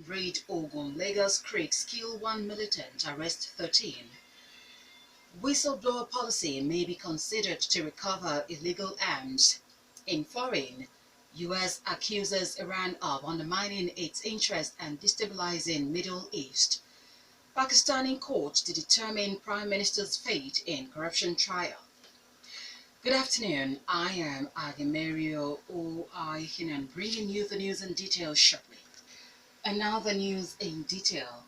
Raid Ogun, Lagos Creeks, kill 1 militant, arrest 13. Whistleblower policy may be considered to recover illegal arms. In foreign, U.S. accuses Iran of undermining its interest and destabilizing Middle East. Pakistani court to determine Prime Minister's fate in corruption trial. Good afternoon, I am Aghemerio Oaikhenan, bringing you the news in detail shortly. And now the news in detail.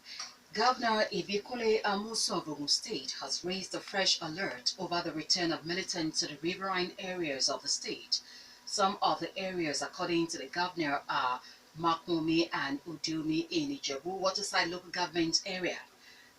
Governor Ibikole Amuso of Ogun State has raised a fresh alert over the return of militants to the riverine areas of the state. Some of the areas, according to the governor, are Makumi and Udumi in Ijebu Waterside local government area.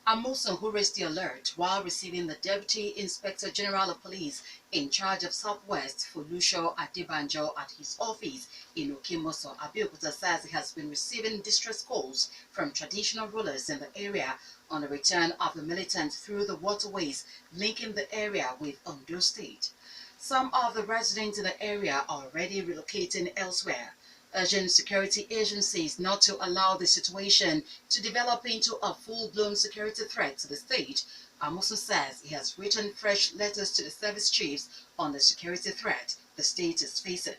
Amuson, who raised the alert while receiving the Deputy Inspector General of Police in charge of Southwest, Folusho Adebanjo, at his office in Okimoso, Abeokuta, says he has been receiving distress calls from traditional rulers in the area on the return of the militants through the waterways linking the area with Ondo State. Some of the residents in the area are already relocating elsewhere, urging security agencies not to allow the situation to develop into a full-blown security threat to the state. Amuso says he has written fresh letters to the service chiefs on the security threat the state is facing.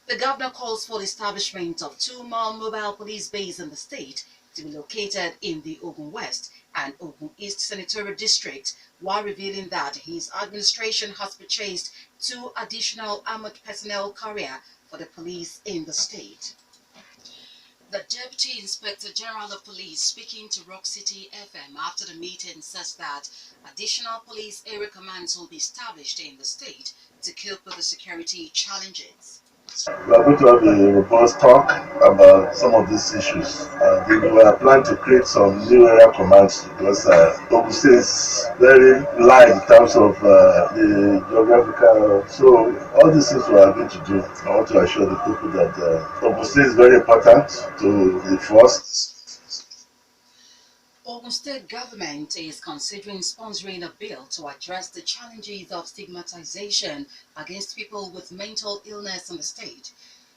The governor calls for the establishment of 2 more mobile police bases in the state to be located in the Ogun West and Ogun East senatorial district, while revealing that his administration has purchased 2 additional armored personnel carriers for the police in the state. The Deputy Inspector General of Police, speaking to Rock City FM after the meeting, says that additional police area commands will be established in the state to cope with the security challenges. We are going to have a robust talk about some of these issues. We are planning to create some new area commands because Ogun State is very light in terms of the geographical. So all these things we are going to do, I want to assure the people that Ogun State is very important to the force. Ogun State government is considering sponsoring a bill to address the challenges of stigmatization against people with mental illness in the state.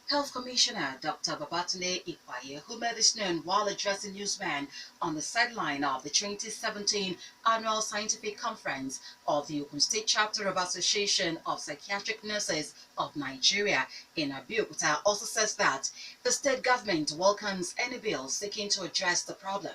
Health Commissioner Dr. Babatunde Ikwaye, who made this known while addressing newsmen on the sideline of the 2017 Annual Scientific Conference of the Ogun State Chapter of Association of Psychiatric Nurses of Nigeria in Abeokuta, also says that the state government welcomes any bill seeking to address the problem.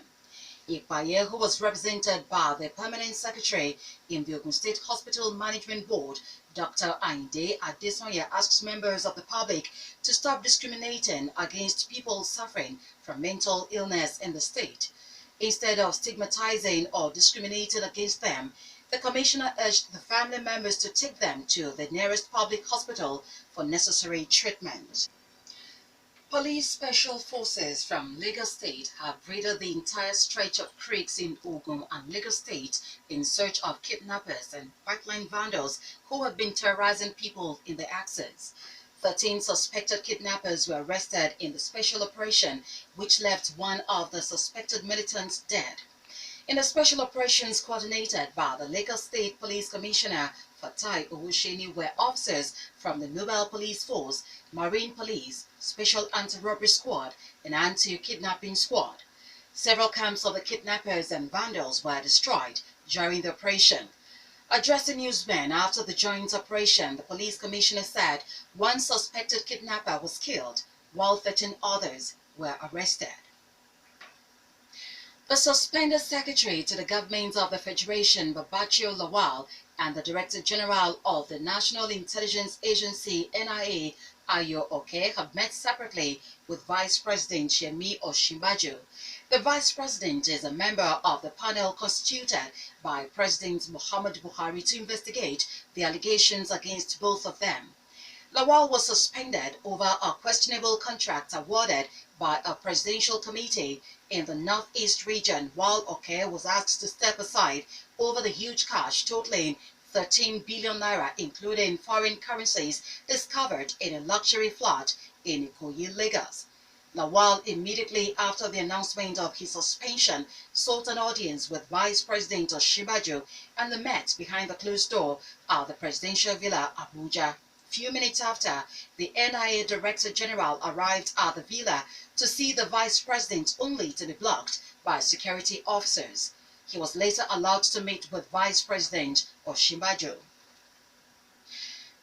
Ikpaye, who was represented by the Permanent Secretary in the Ogun State Hospital Management Board, Dr. Ainde Adesanya, asks members of the public to stop discriminating against people suffering from mental illness in the state. Instead of stigmatizing or discriminating against them, the Commissioner urged the family members to take them to the nearest public hospital for necessary treatment. Police special forces from Lagos State have raided the entire stretch of creeks in Ogun and Lagos State in search of kidnappers and pipeline vandals who have been terrorizing people in the axis. 13 suspected kidnappers were arrested in the special operation, which left one of the suspected militants dead. In the special operations coordinated by the Lagos State Police Commissioner Fatai Owusheni, were officers from the Mobile Police Force, Marine Police, Special Anti-Robbery Squad, and Anti-Kidnapping Squad. Several camps of the kidnappers and vandals were destroyed during the operation. Addressing newsmen after the joint operation, the police commissioner said one suspected kidnapper was killed, while 13 others were arrested. The suspended secretary to the government of the Federation, Babachio Lawal, and the Director General of the National Intelligence Agency, NIA, Ayo Oke, have met separately with Vice President Yemi Osinbajo. The Vice President is a member of the panel constituted by President Muhammadu Buhari to investigate the allegations against both of them. Lawal was suspended over a questionable contract awarded by a presidential committee in the Northeast region, while Oke was asked to step aside over the huge cash totaling 13 billion naira, including foreign currencies, discovered in a luxury flat in Ikoyi, Lagos. Lawal, immediately after the announcement of his suspension, sought an audience with Vice President Osinbajo and they met behind the closed door at the Presidential Villa, Abuja. few minutes after the NIA Director General arrived at the villa to see the Vice President, only to be blocked by security officers. He was later allowed to meet with Vice President Osinbajo.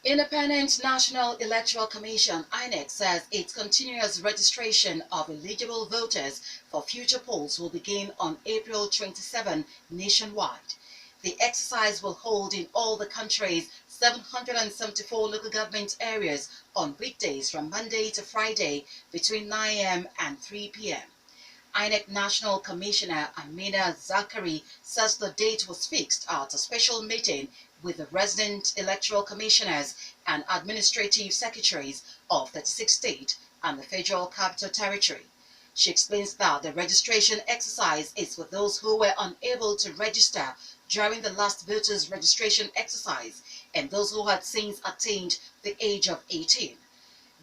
Independent National Electoral Commission (INEC) says its continuous registration of eligible voters for future polls will begin on April 27 nationwide. The exercise will hold in all the country's 774 local government areas on weekdays from Monday to Friday between 9 a.m. and 3 p.m. INEC National Commissioner Amina Zakari says the date was fixed at a special meeting with the resident electoral commissioners and administrative secretaries of 36 states and the Federal Capital Territory. She explains that the registration exercise is for those who were unable to register during the last voters' registration exercise and those who had since attained the age of 18.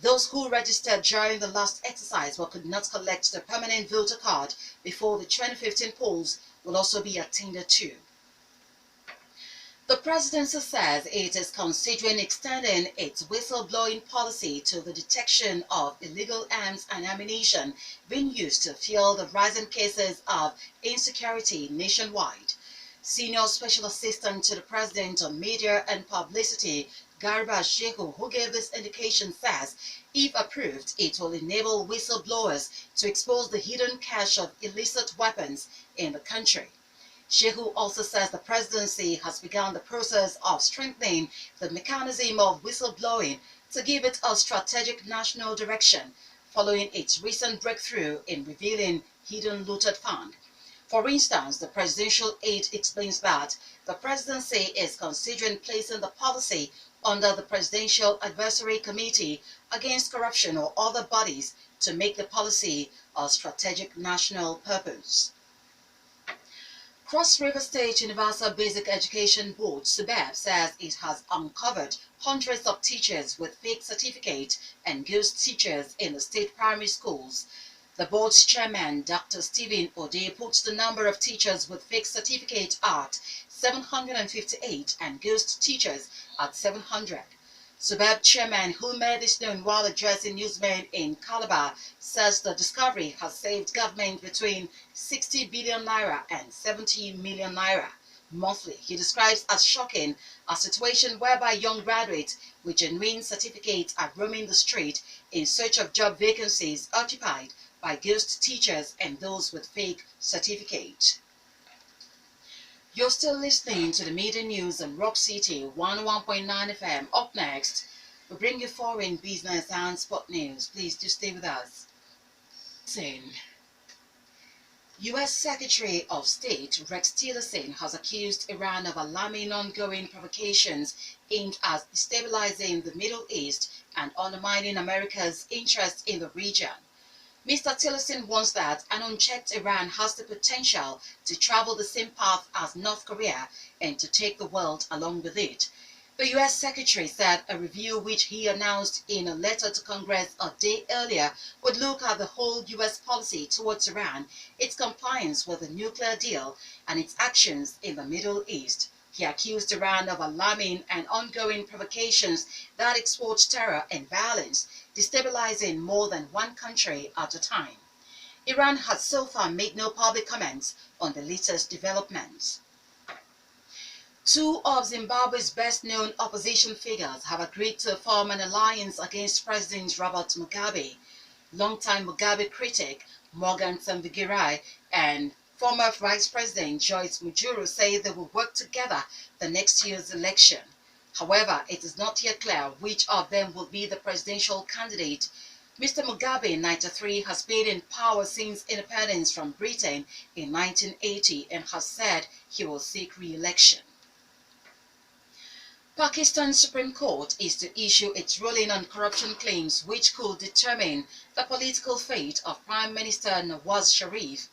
Those who registered during the last exercise but could not collect the permanent voter card before the 2015 polls will also be attended to. The presidency says it is considering extending its whistleblowing policy to the detection of illegal arms and ammunition being used to fuel the rising cases of insecurity nationwide. Senior Special Assistant to the President on Media and Publicity, Garba Shehu, who gave this indication, says if approved, it will enable whistleblowers to expose the hidden cache of illicit weapons in the country. Shehu also says the presidency has begun the process of strengthening the mechanism of whistleblowing to give it a strategic national direction following its recent breakthrough in revealing hidden looted funds. For instance, the presidential aide explains that the presidency is considering placing the policy under the Presidential Advisory Committee Against Corruption or other bodies to make the policy a strategic national purpose. Cross River State Universal Basic Education Board (SUBEB) says it has uncovered hundreds of teachers with fake certificates and ghost teachers in the state primary schools. The board's chairman, Dr. Stephen Ode, puts the number of teachers with fake certificates at 758 and ghost teachers at 700. SUBEB chairman, who made this known while addressing newsmen in Calabar, says the discovery has saved government between 60 billion naira and 70 million naira monthly. He describes as shocking a situation whereby young graduates with genuine certificates are roaming the street in search of job vacancies occupied by ghost teachers and those with fake certificates. You're still listening to the Midday News on Rock City 101.9 FM. Up next, we bring you foreign business and sport news. Please do stay with us. U.S. Secretary of State Rex Tillerson has accused Iran of alarming ongoing provocations aimed at destabilizing the Middle East and undermining America's interest in the region. Mr. Tillerson warns that an unchecked Iran has the potential to travel the same path as North Korea and to take the world along with it. The U.S. Secretary said a review which he announced in a letter to Congress a day earlier would look at the whole U.S. policy towards Iran, its compliance with the nuclear deal, and its actions in the Middle East. He accused Iran of alarming and ongoing provocations that export terror and violence, destabilizing more than one country at a time. Iran has so far made no public comments on the latest developments. Two of Zimbabwe's best-known opposition figures have agreed to form an alliance against President Robert Mugabe. Longtime Mugabe critic Morgan Tsvangirai and former Vice President Joyce Mujuru say they will work together the next year's election. However, it is not yet clear which of them will be the presidential candidate. Mr. Mugabe, 93, has been in power since independence from Britain in 1980 and has said he will seek re-election. Pakistan's Supreme Court is to issue its ruling on corruption claims which could determine the political fate of Prime Minister Nawaz Sharif.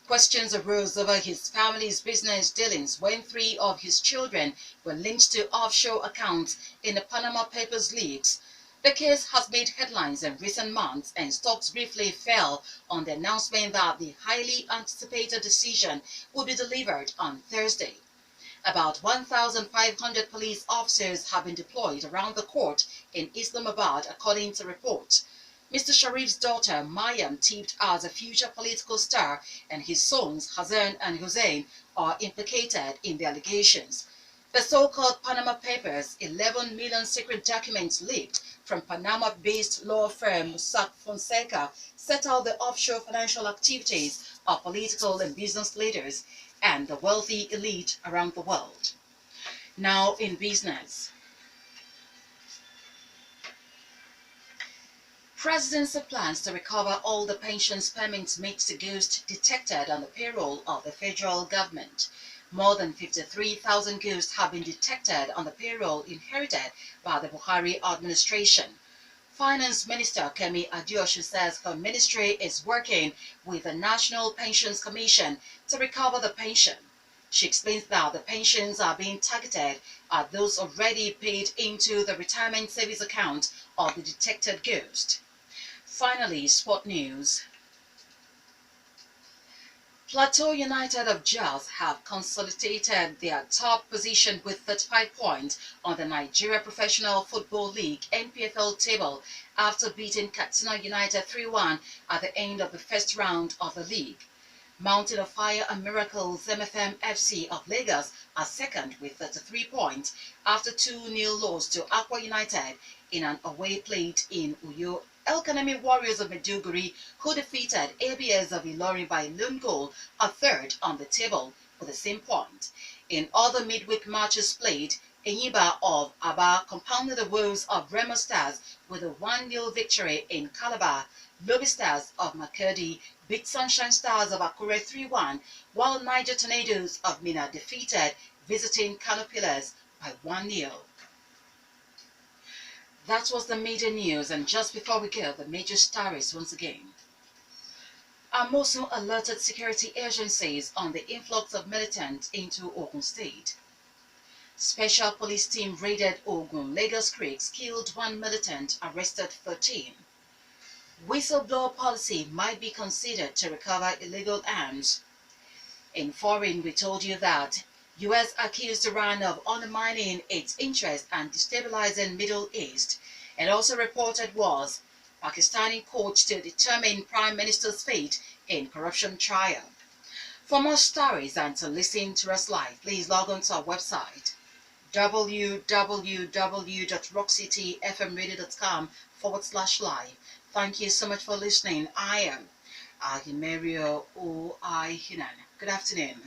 Questions arose over his family's business dealings when 3 of his children were linked to offshore accounts in the Panama Papers leaks. The case has made headlines in recent months and stocks briefly fell on the announcement that the highly anticipated decision will be delivered on Thursday. About 1,500 police officers have been deployed around the court in Islamabad, according to reports. Mr. Sharif's daughter, Mayam, tipped as a future political star, and his sons, Hassan and Hussein, are implicated in the allegations. The so-called Panama Papers, 11 million secret documents leaked from Panama-based law firm Mossack Fonseca, set out the offshore financial activities of political and business leaders and the wealthy elite around the world. Now in business. Presidency plans to recover all the pensions payments made to ghosts detected on the payroll of the federal government. More than 53,000 ghosts have been detected on the payroll inherited by the Buhari administration. Finance Minister Kemi Adeosun says her ministry is working with the National Pensions Commission to recover the pension. She explains that the pensions are being targeted at those already paid into the retirement savings account of the detected ghost. Finally, sport news. Plateau United of Jos have consolidated their top position with 35 points on the Nigeria Professional Football League (NPFL) table after beating Katsina United 3-1 at the end of the first round of the league. Mountain of Fire and Miracles MFM FC of Lagos are second with 33 points after 2-0 loss to Aqua United in an away played in Uyo. Aghemerio Warriors of Maiduguri, who defeated ABS of Ilorin by lone goal, are third on the table with the same point. In other midweek matches played, Enyimba of Aba compounded the woes of Remo Stars with a 1-0 victory in Calabar. Lobby Stars of Makurdi beat Sunshine Stars of Akure 3-1, while Niger Tornadoes of Mina defeated visiting Kano Pillars by 1-0. That was the major news, and just before we go, the major stories once again. Amosun alerted security agencies on the influx of militants into Ogun State. Special police team raided Ogun, Lagos Creeks, killed 1 militant, arrested 13. Whistleblower policy might be considered to recover illegal arms. In foreign, we told you that U.S. accused Iran of undermining its interest and destabilizing Middle East. It also reported was Pakistani court to determine Prime Minister's fate in corruption trial. For more stories and to listen to us live, please log on to our website www.rockcityfmradio.com/live. Thank you so much for listening. I am Aghemerio Oaikhenan. Good afternoon.